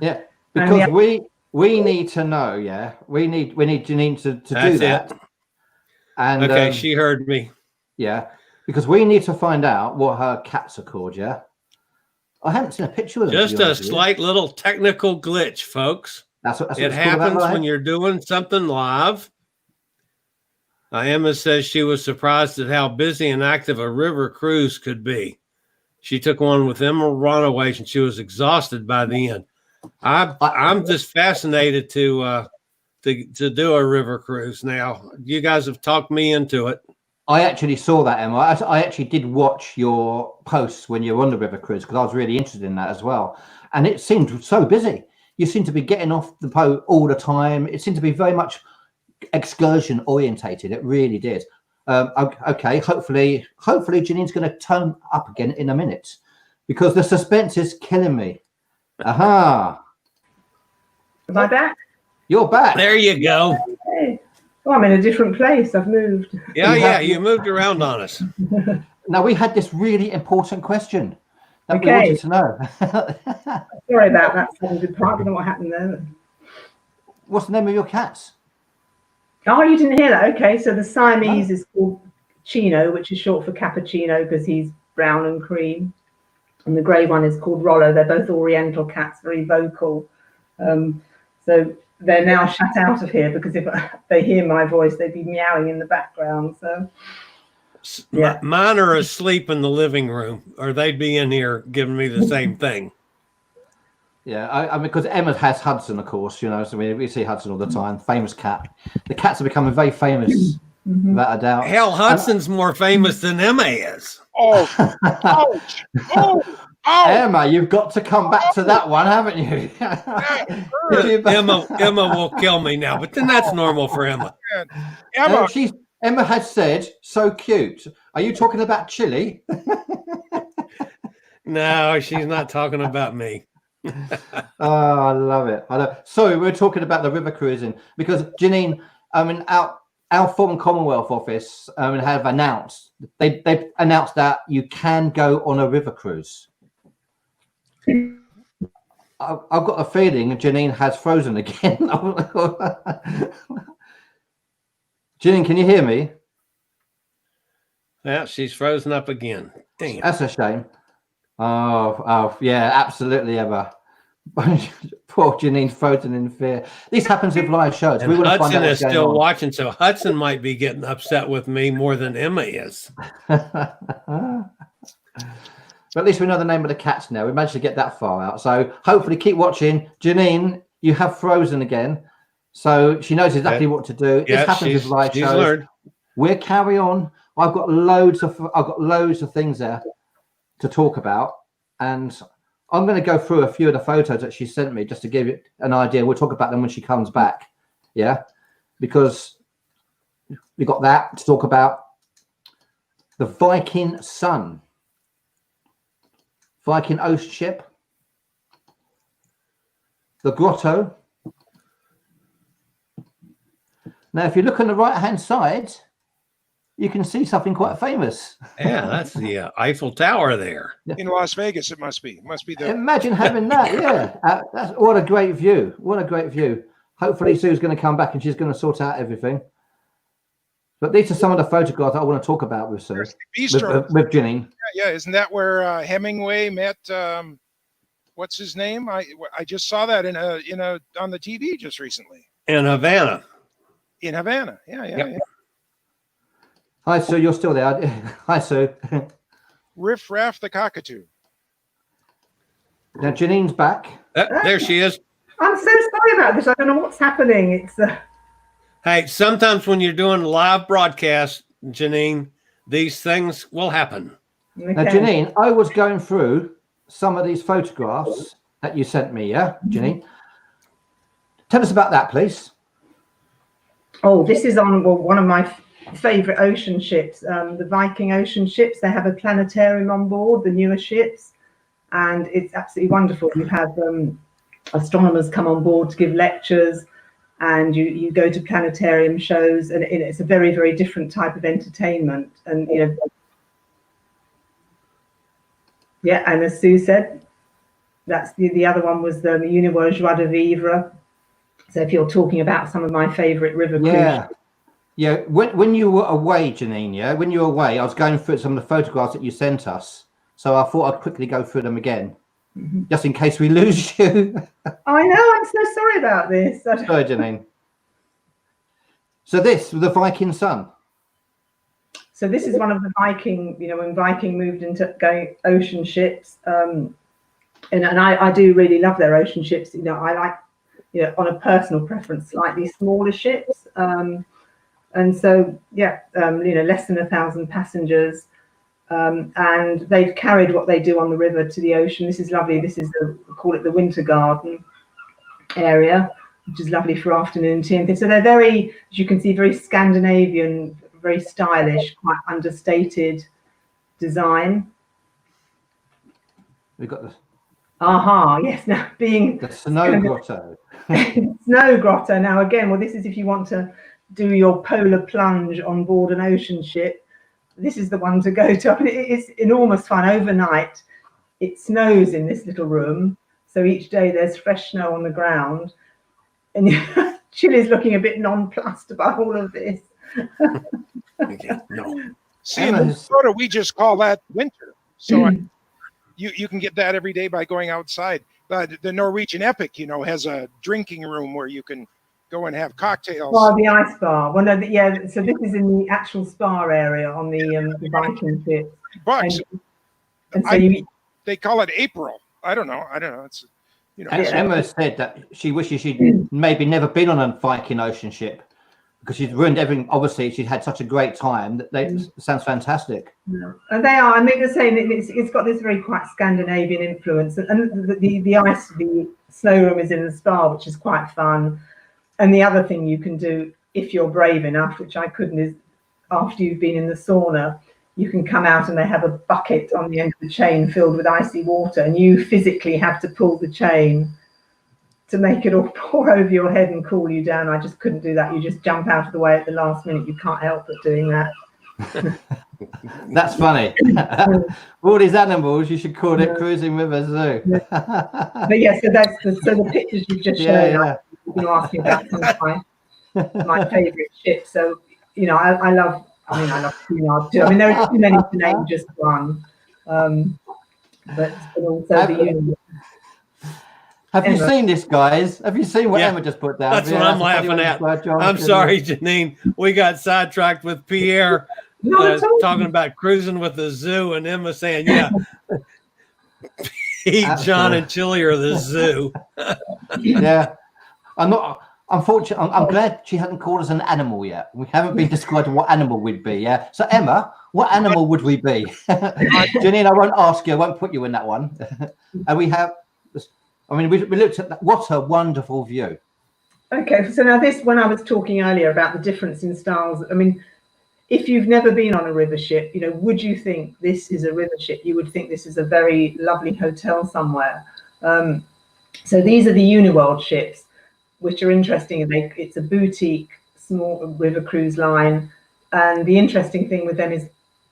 Yeah, because we need to know. Yeah, we need Jeannine to do that. And okay, she heard me. Yeah, because we need to find out what her cats are called. Yeah, I haven't seen a picture of them. Just a slight little technical glitch, folks. That's what it happens when you're doing something live. Emma says she was surprised at how busy and active a river cruise could be. She took one with Emerald Runaways and she was exhausted by the end. I'm just fascinated to do a river cruise now. You guys have talked me into it. I actually saw that, Emma. I actually did watch your posts when you were on the river cruise because I was really interested in that as well. And it seemed so busy. You seem to be getting off the boat all the time. It seemed to be very much excursion orientated. It really did. Okay, hopefully Jeannine's going to turn up again in a minute because the suspense is killing me. Aha. Am I back? You're back. There you go. Hey. Oh, I'm in a different place. I've moved. Yeah, you moved around on us. Now, we had this really important question that we wanted to know. Sorry about that. I don't know what happened there. What's the name of your cats? Oh, you didn't hear that? Okay, so the Siamese is called Chino, which is short for cappuccino because he's brown and cream. And the grey one is called Rollo. They're both Oriental cats, very vocal. So they're now shut out of here because if they hear my voice, they'd be meowing in the background. So yeah. Mine are asleep in the living room, or they'd be in here giving me the same thing. Yeah, I mean, because Emma has Hudson, of course, you know, so we see Hudson all the time, famous cat. The cats are becoming very famous, without a doubt. Hell, Hudson's more famous than Emma is. Oh, ouch. Oh, Emma, you've got to come back to that one, haven't you? Emma will kill me now, but then that's normal for Emma. Emma has said, so cute. Are you talking about Chili? No, she's not talking about me. Oh, I love it. Sorry, we're talking about the river cruising because Jeannine, I mean, our Foreign Commonwealth Office have announced they've announced that you can go on a river cruise. I've got a feeling Jeannine has frozen again. Jeannine, can you hear me? Yeah, she's frozen up again. Damn. That's a shame. Oh, yeah, absolutely, Emma. Poor Jeannine's frozen in fear. This happens with live shows. And Hudson is still watching, so Hudson might be getting upset with me more than Emma is. But at least we know the name of the cats now. We managed to get that far out. So hopefully keep watching. Jeannine, you have frozen again. So she knows exactly what to do. This happens with live shows. Learned. We'll carry on. I've got loads of things there to talk about. And I'm going to go through a few of the photos that she sent me just to give you an idea. We'll talk about them when she comes back. Yeah. Because we got that to talk about. The Viking Sun. Viking Ocean ship, the grotto. Now, if you look on the right-hand side, you can see something quite famous. Yeah, that's the Eiffel Tower there. In Las Vegas, it must be. Must be the. Imagine having that, yeah. What a great view. What a great view. Hopefully Sue's going to come back and she's going to sort out everything. But these are some of the photographs I want to talk about with Sue, with Jeannine. Yeah, isn't that where Hemingway met what's his name? I just saw that in a on the TV just recently. In Havana. In Havana. Yeah. Yep. Hi, Sue. You're still there. Hi, Sue. Riff Raff the Cockatoo. Now, Jeannine's back. There she is. I'm so sorry about this. I don't know what's happening. It's Hey, sometimes when you're doing live broadcast, Jeannine, these things will happen. okay. Now, Jeannine, I was going through some of these photographs that you sent me, yeah, Jeannine? Tell us about that, please. Oh, this is on one of my favorite ocean ships, the Viking ocean ships. They have a planetarium on board, the newer ships, and it's absolutely wonderful. You have astronomers come on board to give lectures, and you go to planetarium shows, and it's a very, very different type of entertainment. And yeah, and as Sue said, that's the other one was the Univers Joie de Vivre. So if you're talking about some of my favorite river cruises. Yeah, when you were away, Jeannine, when you were away, I was going through some of the photographs that you sent us. So I thought I'd quickly go through them again, just in case we lose you. I know, I'm so sorry about this. Sorry, Jeannine. So this, the Viking Sun. So this is one of the Viking, when Viking moved into going ocean ships. And I do really love their ocean ships. I like, on a personal preference, slightly smaller ships. And so, less than 1,000 passengers. And they've carried what they do on the river to the ocean. This is lovely. This is we call it the Winter Garden area, which is lovely for afternoon tea. So they're very, as you can see, very Scandinavian, very stylish, quite understated design. We've got the Yes. Now being the Snow Grotto. Snow Grotto. Now again, this is if you want to do your polar plunge on board an ocean ship. This is the one to go to. I mean, it's enormous fun. Overnight, it snows in this little room. So each day there's fresh snow on the ground. And Chili's looking a bit nonplussed about all of this. No. See, in Minnesota, we just call that winter. So you can get that every day by going outside. The Norwegian Epic, has a drinking room where you can go and have cocktails. Oh, the ice bar. Well, no, so this is in the actual spa area on the Viking ship. Bucks. And so they call it April. I don't know. It's Emma said that she wishes she'd maybe never been on a Viking ocean ship because she'd ruined everything. Obviously, she'd had such a great time. That sounds fantastic. Yeah. And they are. I mean, they're saying it's got this very quite Scandinavian influence, and the snow room is in the spa, which is quite fun. And the other thing you can do, if you're brave enough, which I couldn't, is after you've been in the sauna, you can come out and they have a bucket on the end of the chain filled with icy water, and you physically have to pull the chain to make it all pour over your head and cool you down. I just couldn't do that. You just jump out of the way at the last minute. You can't help but doing that. That's funny. All these animals, you should call it cruising with a zoo. But yeah, so the pictures you've just shown. You can ask me about some of my favourite ships. So I love Cunard too. I mean, there are too many to name just one. But also the Union. Have you seen this, guys? Have you seen what Emma just put down? That's what I'm laughing at. I'm sorry, Jeannine. We got sidetracked with Pierre talking about cruising with the zoo, and Emma saying, Pete, John, and Chili are the zoo. Yeah. I'm glad she hasn't called us an animal yet. We haven't been described what animal we'd be, yeah? So, Emma, what animal would we be? Jeannine, I won't ask you. I won't put you in that one. And we looked at that. What a wonderful view. Okay, so now this, when I was talking earlier about the difference in styles, I mean, if you've never been on a river ship, would you think this is a river ship? You would think this is a very lovely hotel somewhere. So these are the Uniworld ships, which are interesting. It's a boutique small river cruise line. And the interesting thing with them is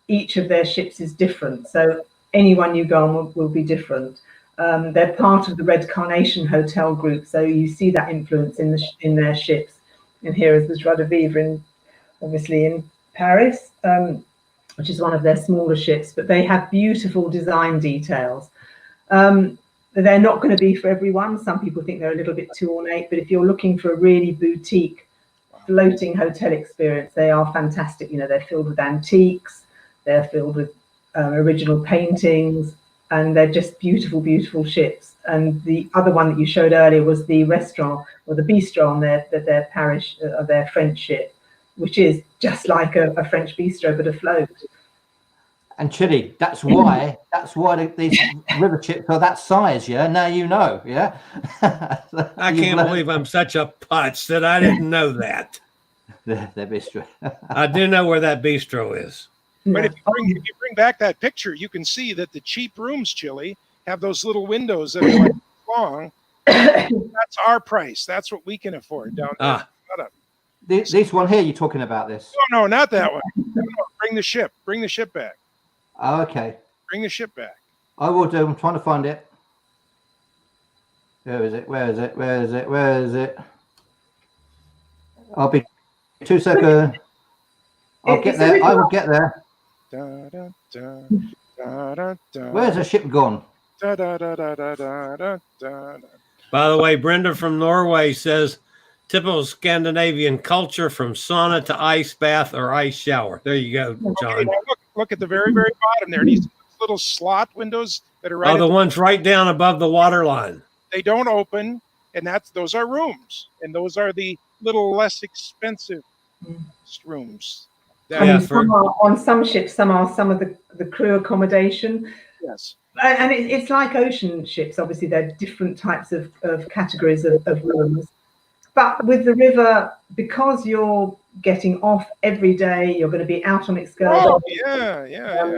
each of their ships is different. So anyone you go on will be different. They're part of the Red Carnation Hotel group. So you see that influence in their ships. And here is the Joie de Vivre, obviously in Paris, which is one of their smaller ships. But they have beautiful design details. they're not going to be for everyone. Some people think they're a little bit too ornate, but if you're looking for a really boutique floating hotel experience, they are fantastic. You know, they're filled with antiques, they're filled with original paintings, and they're just beautiful, beautiful ships. And the other one that you showed earlier was the restaurant or the bistro on their parish, their French ship, which is just like a French bistro but afloat. And Chili, that's why these river ships are that size. Yeah, now you know. Yeah, I can't believe I'm such a putz that I didn't know that. The bistro. I do know where that bistro is. But if you bring back that picture, you can see that the cheap rooms, Chili, have those little windows that are like long. That's our price. That's what we can afford down there. This one here, you're talking about this? No, not that one. No, bring the ship. Bring the ship back. Oh, okay. Bring the ship back. I will do. I'm trying to find it. Where is it? Where is it? Where is it? Where is it? I'll be 2 seconds. I'll get there. I will get there. Da, da, da, da, da, da. Where's the ship gone? Da, da, da, da, da, da, da, da. By the way, Brenda from Norway says, typical Scandinavian culture from sauna to ice bath or ice shower. There you go, John. Okay, now look at the very, very bottom there. These little slot windows that are right. Oh, the ones right down above the water line. They don't open, and those are rooms, and those are the little less expensive rooms. On some ships, some of the crew accommodation. Yes. And it's like ocean ships. Obviously, there are different types of categories of rooms. But with the river, because you're getting off every day, you're going to be out on excursion. Oh, yeah.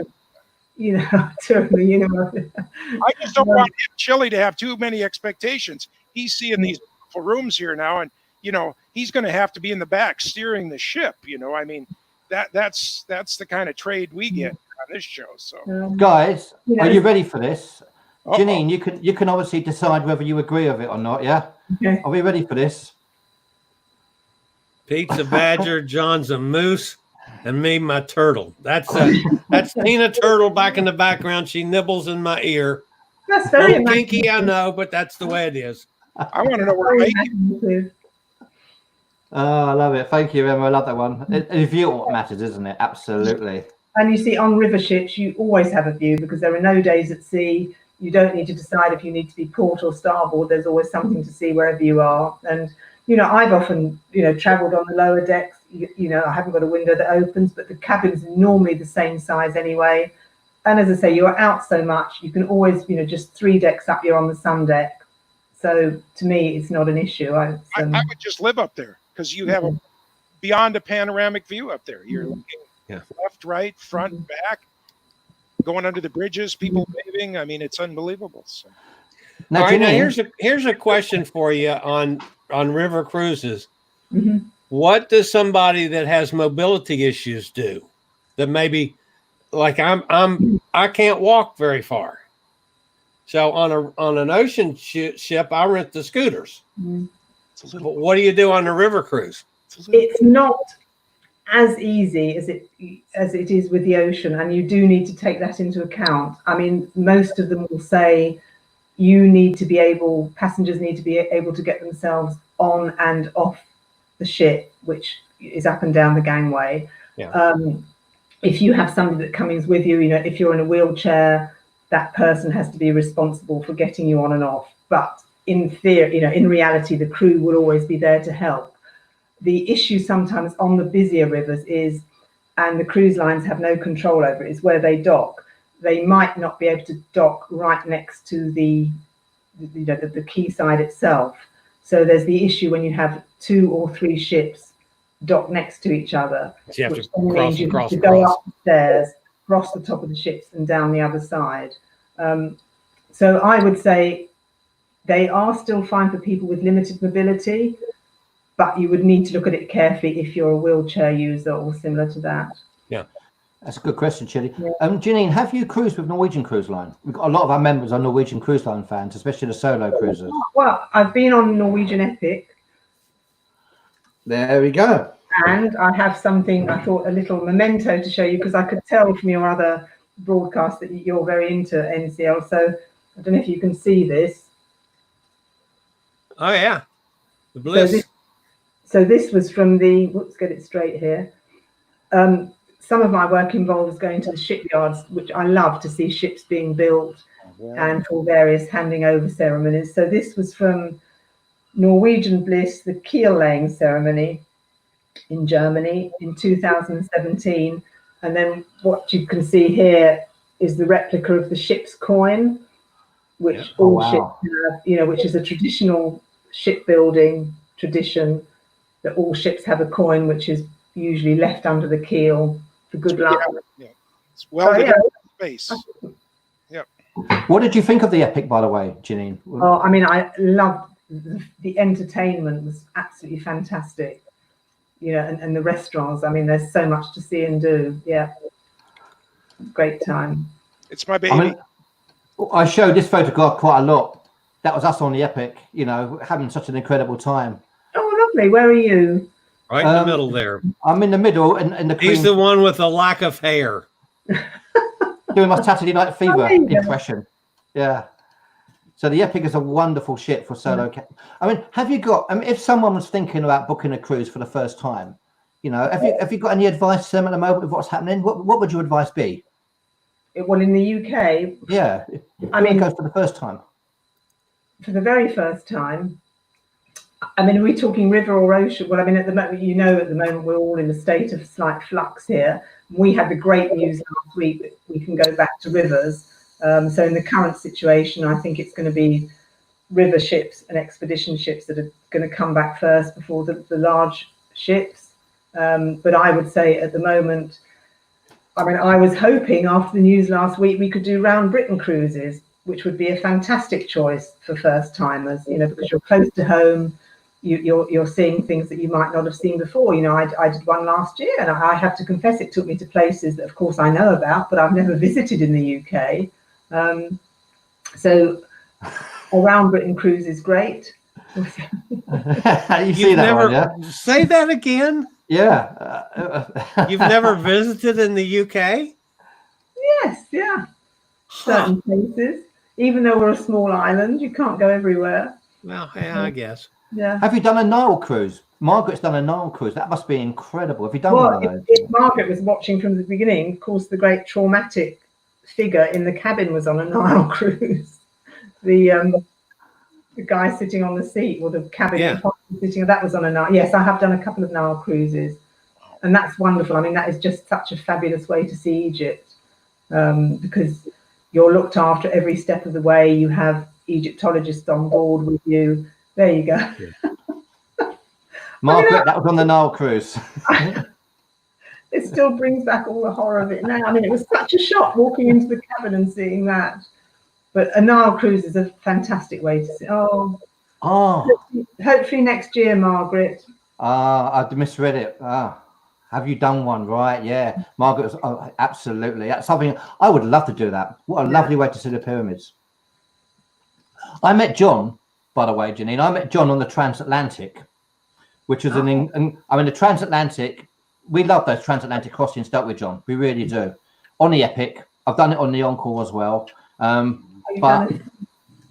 You know, touring the universe. I just don't want Chili to have too many expectations. He's seeing these beautiful rooms here now, and you know he's going to have to be in the back steering the ship. You know, I mean, that's the kind of trade we get on this show. So, guys, are you ready for this? Jeannine, you can obviously decide whether you agree with it or not. Yeah. Okay. Are we ready for this? Pete's a badger, John's a moose, and me, my turtle. That's Tina Turtle back in the background. She nibbles in my ear. That's very kinky, I know, but that's the way it is. I want to know where Mikey. Oh, I love it. Thank you, Emma. I love that one. A view what matters, isn't it? Absolutely. And you see, on river ships, you always have a view because there are no days at sea. You don't need to decide if you need to be port or starboard. There's always something to see wherever you are. And you know, I've often, traveled on the lower decks. I haven't got a window that opens, but the cabin's normally the same size anyway. And as I say, you're out so much, you can always, just 3 decks up, you're on the sun deck. So to me, it's not an issue. I would just live up there because you have beyond a panoramic view up there. You're looking left, right, front, back, going under the bridges, people waving. I mean, it's unbelievable. So. All right, now here's a question for you on river cruises. Mm-hmm. What does somebody that has mobility issues do? That maybe, like I can't walk very far. So on an ocean ship, I rent the scooters. Mm-hmm. But what do you do on a river cruise? It's not as easy as it is with the ocean, and you do need to take that into account. I mean, most of them will say passengers need to be able to get themselves on and off the ship, which is up and down the gangway. Yeah. If you have somebody that comes with you, if you're in a wheelchair, that person has to be responsible for getting you on and off. But in theory, in reality, the crew will always be there to help. The issue sometimes on the busier rivers is, and the cruise lines have no control over it, is where they dock. They might not be able to dock right next to the quayside itself. So there's the issue when you have 2 or 3 ships docked next to each other, so you have which to means you have to go up the stairs, cross the top of the ships and down the other side. So I would say they are still fine for people with limited mobility, but you would need to look at it carefully if you're a wheelchair user or similar to that. Yeah. That's a good question, Chili. Yeah. Jeannine, have you cruised with Norwegian Cruise Line? We've got a lot of our members are Norwegian Cruise Line fans, especially the solo cruisers. Well, I've been on Norwegian Epic. There we go. And I have something, I thought, a little memento to show you, because I could tell from your other broadcast that you're very into NCL. So I don't know if you can see this. Oh yeah, the Bliss. So this was from the, let's get it straight here. Some of my work involves going to the shipyards, which I love to see ships being built and for various handing over ceremonies. So this was from Norwegian Bliss, the keel laying ceremony in Germany in 2017. And then what you can see here is the replica of the ship's coin, which all ships have, you know, which is a traditional shipbuilding tradition, that all ships have a coin which is usually left under the keel for good luck. Yeah. It's welded into space. Yeah. What did you think of the epic, by the way, Jeannine? Oh, I mean, I loved the entertainment was absolutely fantastic. You know, and the restaurants. I mean, there's so much to see and do. Yeah, great time. It's my baby. I mean, I showed this photograph quite a lot. That was us on the epic. You know, having such an incredible time. Oh, lovely. Where are you? Right in the middle there. I'm in the middle, and the He's the one with the lack of hair. doing my Saturday Night Fever you go. impression. Yeah. So the epic is a wonderful ship for solo. I mean, have you got? I mean, if someone was thinking about booking a cruise for the first time, you know, have you got any advice to them at the moment with what's happening? What would your advice be? Well, in the UK, Yeah, I mean, it goes for the first time. For the very first time. I mean, are we talking river or ocean? Well, I mean, at the moment, you know, at the moment, we're all in a state of slight flux here. We had the great news last week that we can go back to rivers. So in the current situation, I think it's going to be river ships and expedition ships that are going to come back first before the large ships. But I would say at the moment, I mean, I was hoping after the news last week, we could do round Britain cruises, which would be a fantastic choice for first timers, you know, because you're close to home. You're seeing things that you might not have seen before. You know, I did one last year, and I have to confess it took me to places that, of course, I know about, but I've never visited in the UK. So a round Britain cruise is great. You see that never one, yeah? Say that again. Yeah. You've never visited in the UK? Yes, yeah. Certain places. Even though we're a small island, you can't go everywhere. Well, yeah, I guess. Yeah. Have you done a Nile cruise? Margaret's done a Nile cruise. That must be incredible. Have you done one of those? If Margaret was watching from the beginning, of course, the great traumatic figure in the cabin was on a Nile cruise. The guy sitting on the seat, or the cabin sitting, that was on a Nile. Yes, I have done a couple of Nile cruises, and that's wonderful. I mean, that is just such a fabulous way to see Egypt, because you're looked after every step of the way. You have Egyptologists on board with you. There you go. Margaret, that was on the Nile cruise. It still brings back all the horror of it now. I mean, it was such a shock walking into the cabin and seeing that. But a Nile cruise is a fantastic way to see. Hopefully next year, Margaret. I misread it. Have you done one? Right, yeah. Margaret was, absolutely. That's something I would love to do. That. What a lovely way to see the pyramids. I met John, by the way, Jeannine. I met John on the transatlantic, which was the transatlantic. We love those transatlantic crossings, don't we, John? We really do. On the Epic, I've done it on the Encore as well. But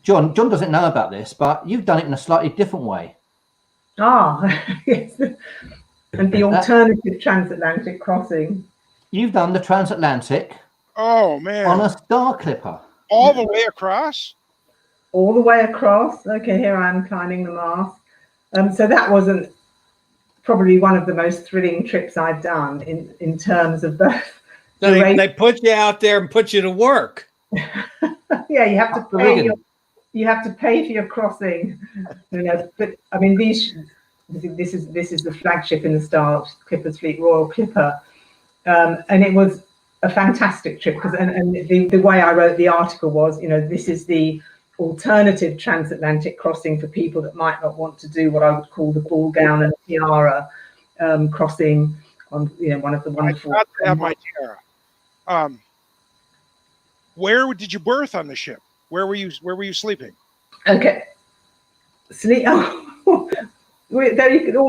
John doesn't know about this, but you've done it in a slightly different way. Yes. And the alternative transatlantic crossing. You've done the transatlantic. Oh man! On a Star Clipper. All the way across. All the way across. Okay, here I am climbing the mast. So that wasn't probably one of the most thrilling trips I've done in terms of both. So they put you out there and put you to work. Yeah, you have to pay. You have to pay for your crossing. You know, but I mean, this is the flagship in the Star Clippers fleet, Royal Clipper, and it was a fantastic trip because and the way I wrote the article was, you know, this is the alternative transatlantic crossing for people that might not want to do what I would call the ball gown and tiara crossing on, you know, one of the wonderful. I got to have my tiara. Where did you berth on the ship? Where were you sleeping? Okay, all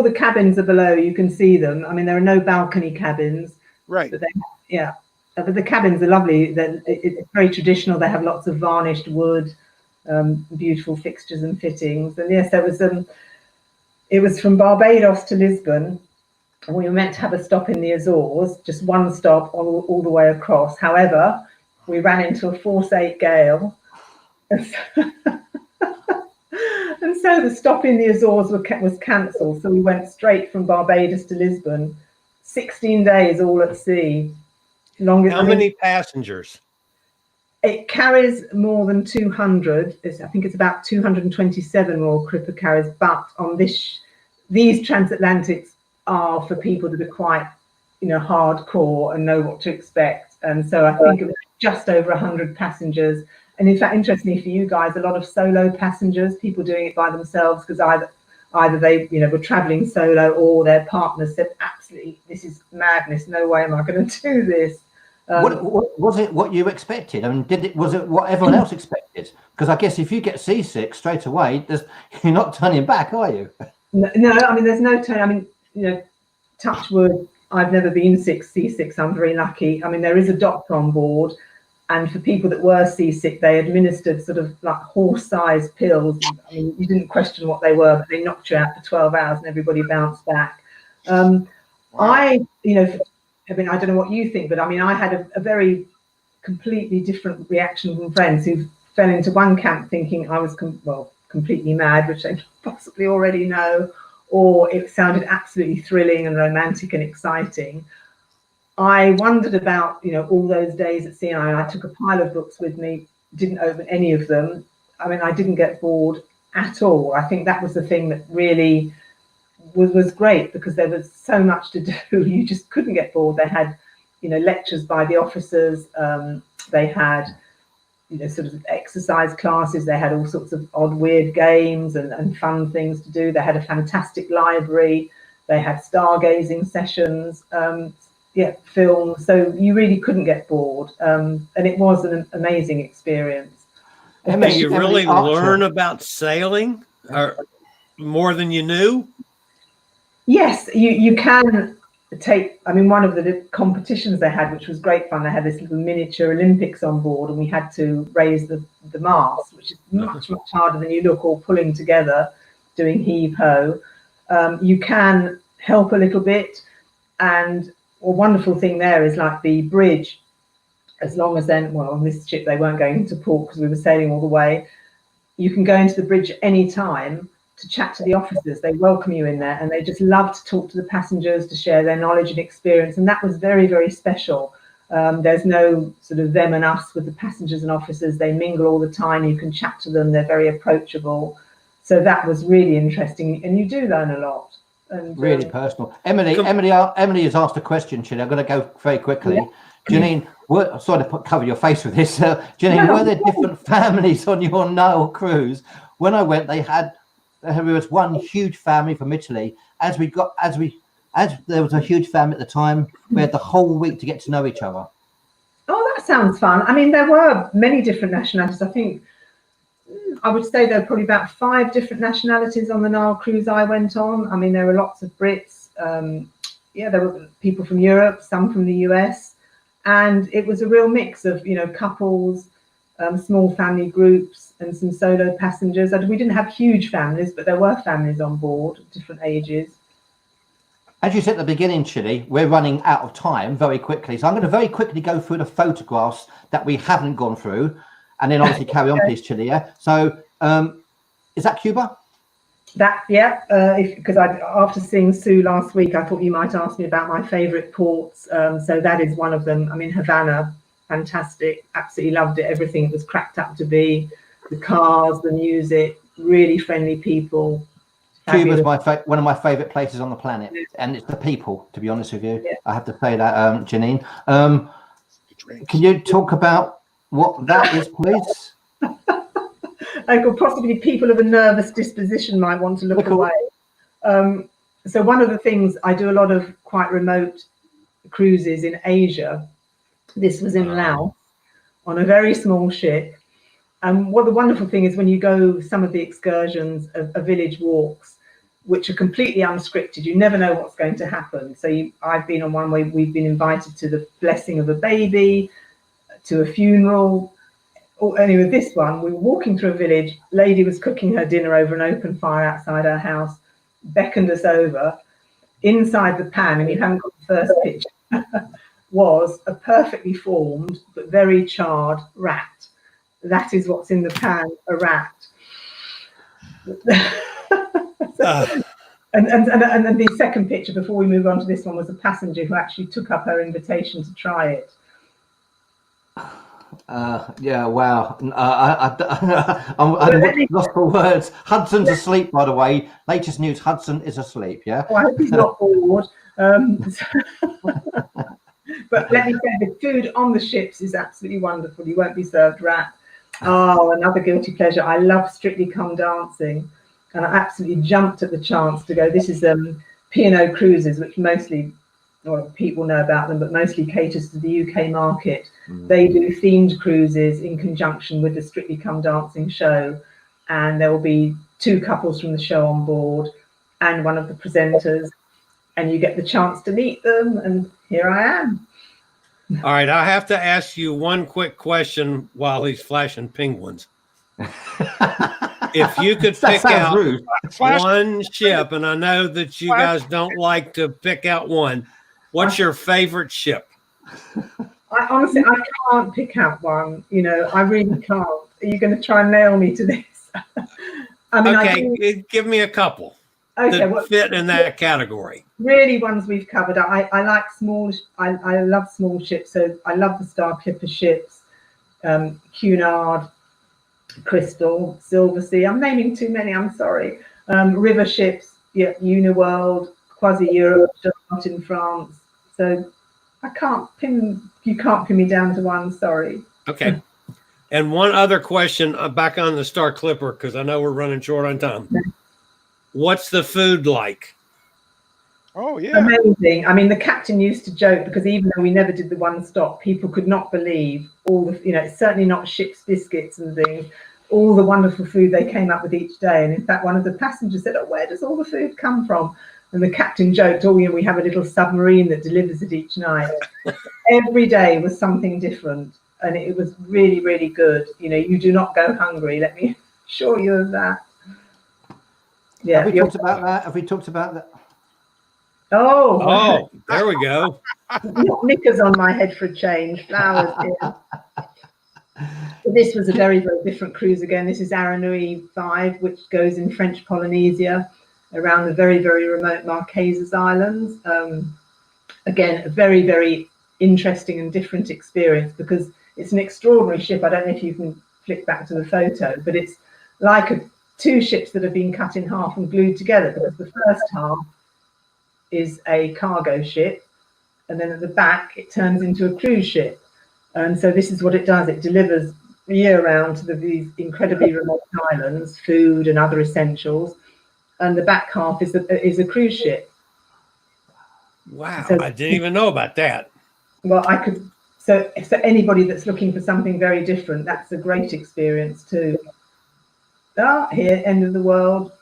the cabins are below. You can see them. I mean, there are no balcony cabins. Right. But but the cabins are lovely. It's very traditional. They have lots of varnished wood. beautiful fixtures and fittings. And yes, it was from Barbados to Lisbon. And we were meant to have a stop in the Azores, just one stop all the way across. However, we ran into a force 8 gale. And so the stop in the Azores was cancelled. So we went straight from Barbados to Lisbon, 16 days all at sea. How many passengers? It carries more than 200. I think it's about 227 Royal Cripper carriers. But on these transatlantics are for people that are quite, hardcore and know what to expect. And so I think it was just over 100 passengers. And in fact, interestingly for you guys, a lot of solo passengers, people doing it by themselves, because either they were traveling solo or their partners said, absolutely, this is madness. No way am I going to do this. What was it what you expected? I mean, was it what everyone else expected? Because I guess if you get seasick straight away, you're not turning back, are you? No, I mean, there's no turn. I mean, touch wood, I've never been seasick, so I'm very lucky. I mean, there is a doctor on board, and for people that were seasick, they administered sort of like horse-sized pills. I mean, you didn't question what they were, but they knocked you out for 12 hours and everybody bounced back. Wow. I mean, I don't know what you think, but I mean, I had a very completely different reaction from friends who fell into one camp thinking I was completely mad, which they possibly already know, or it sounded absolutely thrilling and romantic and exciting. I wondered about, all those days at sea, and I took a pile of books with me, didn't open any of them. I mean, I didn't get bored at all. I think that was the thing that really was great, because there was so much to do. You just couldn't get bored. They had, lectures by the officers. They had, sort of exercise classes. They had all sorts of odd, weird games and fun things to do. They had a fantastic library. They had stargazing sessions, films. So you really couldn't get bored. And it was an amazing experience. Do you really learn about sailing or more than you knew? Yes, you can take, I mean, one of the competitions they had, which was great fun, they had this little miniature Olympics on board, and we had to raise the mast, which is much harder than you look, all pulling together, doing heave-ho. You can help a little bit, and a wonderful thing there is like the bridge, as long as then, well, on this ship they weren't going into port because we were sailing all the way, you can go into the bridge at any time to chat to the officers. They welcome you in there, and they just love to talk to the passengers, to share their knowledge and experience, and that was very, very special. There's no sort of them and us with the passengers and officers. They mingle all the time. You can chat to them. They're very approachable. So that was really interesting, and you do learn a lot. And really personal. Emily has asked a question, Jeannine. I'm going to go very quickly. Yeah. Jeannine, sorry to cover your face with this. Jeannine, were there different families on your Nile cruise? When I went, there was one huge family from Italy. As there was a huge family at the time, we had the whole week to get to know each other. Oh, that sounds fun. I mean, there were many different nationalities. I think I would say there were probably about 5 different nationalities on the Nile cruise I went on. I mean, there were lots of Brits. There were people from Europe, some from the US, and it was a real mix of, couples, small family groups, and some solo passengers. We didn't have huge families, but there were families on board, different ages. As you said at the beginning, Chile, we're running out of time very quickly. So I'm going to very quickly go through the photographs that we haven't gone through, and then obviously carry on, please, Chile. Yeah. So is that Cuba? Because after seeing Sue last week, I thought you might ask me about my favorite ports. So that is one of them. I mean, Havana, fantastic. Absolutely loved it. Everything it was cracked up to be. The cars, the music, really friendly people. Cuba's one of my favorite places on the planet, and it's the people, to be honest with you. Yeah. I have to say that, Jeannine. Can you talk about what that is, please? Possibly people of a nervous disposition might want to look away. So one of the things, I do a lot of quite remote cruises in Asia. This was in Laos on a very small ship. And what the wonderful thing is, when you go some of the excursions of village walks, which are completely unscripted, you never know what's going to happen. So I've been on one where we've been invited to the blessing of a baby, to a funeral, oh, anyway, this one, we were walking through a village. Lady was cooking her dinner over an open fire outside her house, beckoned us over. Inside the pan, and you haven't got the first picture, was a perfectly formed but very charred rat. That is what's in the pan, a rat. And the second picture, before we move on to this one, was a passenger who actually took up her invitation to try it. Yeah, wow. I'm lost for words. Hudson's asleep, by the way. Latest news, Hudson is asleep, yeah? Oh, I hope he's not bored. But let me say, the food on the ships is absolutely wonderful. You won't be served rat. Oh, another guilty pleasure. I love Strictly Come Dancing. And I absolutely jumped at the chance to go. This is P&O Cruises, which mostly, well, people know about them, but mostly caters to the UK market. They do themed cruises in conjunction with the Strictly Come Dancing show. And there will be 2 couples from the show on board and one of the presenters. And you get the chance to meet them. And here I am. All right, I have to ask you one quick question while he's flashing penguins. If you could pick out one ship, and I know that you guys don't like to pick out one, what's your favorite ship? Honestly, I can't pick out one. You know, I really can't. Are you going to try and nail me to this? I mean, okay, give me a couple that fit in that category. Really, ones we've covered. I like small. I love small ships. So I love the Star Clipper ships, Cunard, Crystal, Silversea. I'm naming too many. I'm sorry. River ships, yeah, Uniworld, Quasi Europe, out in France. So I can't pin. You can't pin me down to one. Sorry. Okay. And one other question back on the Star Clipper, because I know we're running short on time. What's the food like? Oh, yeah. Amazing. I mean, the captain used to joke because even though we never did the one stop, people could not believe all the, you know, it's certainly not ship's biscuits and things, all the wonderful food they came up with each day. And in fact, one of the passengers said, oh, where does all the food come from? And the captain joked, oh, you know, we have a little submarine that delivers it each night. Every day was something different. And it was really, really good. You know, you do not go hungry. Let me assure you of that. Yeah. Have we talked about that? Have we talked about that? Oh, there we go. Knickers on my head for a change. Flowers here. This was a very, very different cruise again. This is Aranui 5, which goes in French Polynesia around the very, very remote Marquesas Islands. Again, a very, very interesting and different experience because it's an extraordinary ship. I don't know if you can flick back to the photo, but it's like two ships that have been cut in half and glued together because the first half is a cargo ship, and then at the back it turns into a cruise ship. And so this is what it does. It delivers year-round to these incredibly remote islands, food and other essentials, and the back half is a cruise ship. Wow, so, I didn't even know about that. Well, so for anybody that's looking for something very different, that's a great experience too. Here, end of the world.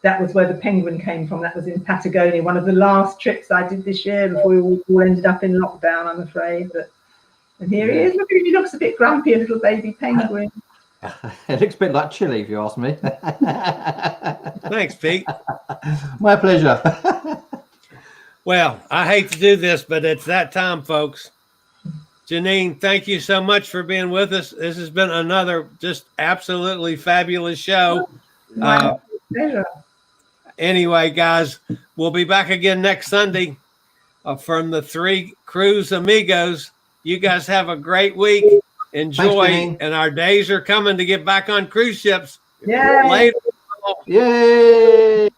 That was where the penguin came from. That was in Patagonia, one of the last trips I did this year before we all ended up in lockdown, I'm afraid. And here he is. Look at him. He looks a bit grumpy, a little baby penguin. It looks a bit like chili, if you ask me. Thanks, Pete. My pleasure. Well, I hate to do this, but it's that time, folks. Jeannine, thank you so much for being with us. This has been another just absolutely fabulous show. My pleasure. Anyway, guys, we'll be back again next Sunday from the 3 Cruise Amigos. You guys have a great week. Enjoy. Thanks, and our days are coming to get back on cruise ships. Yeah. Later. Yay!